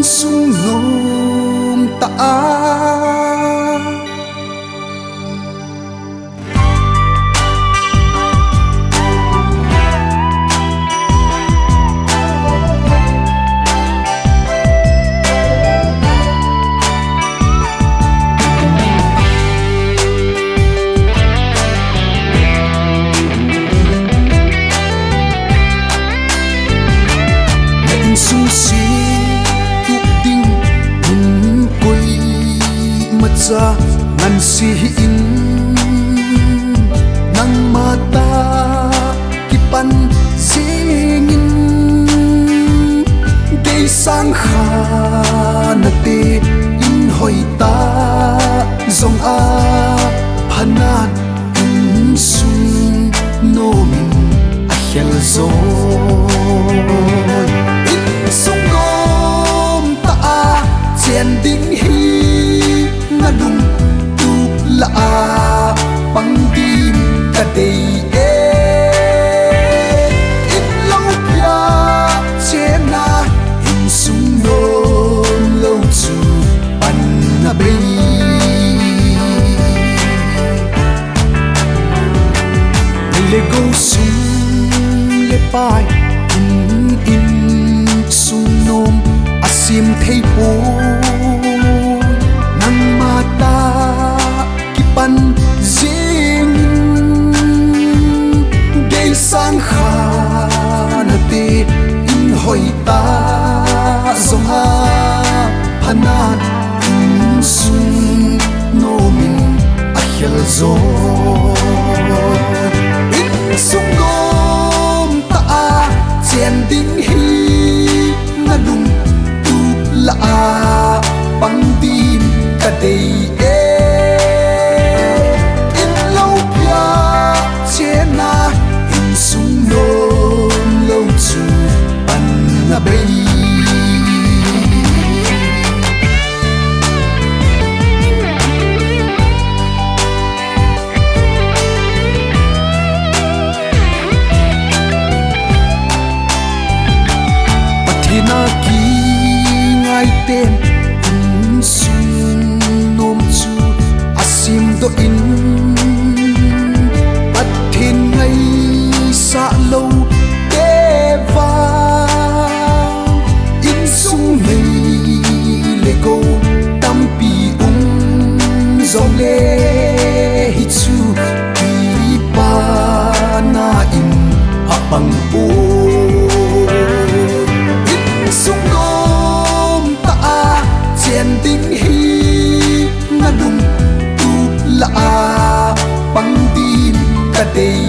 sung nom ta sung si tu ding in koi macha ngan si in nang mata kipan singin dei sang kha na te in hoi ta zong a phanat in sung no min a hel zo sung nom ta a chen ding hi na lung tu la a pang din ka dei e in lo pya chen na in sung nom lo chu pan na bei le go sung le pai in sung nom asim thei pu nang mata kipan jing dei sang kha na te in hoi ta zong a phanat sung nomin a hel zo in sung nom ta a chen ding hi na lung tu la a pang din ka dei e in lo pya che na in sung nom lo chu pan na bei na ki ngai ten in sung nom chu asim do in pathin ngai sa lo te va in sung nei le go tam pi zong le hi chu pi pa na in apang po sung nom ta a chen ding hi na lung tu la a pang din ka dei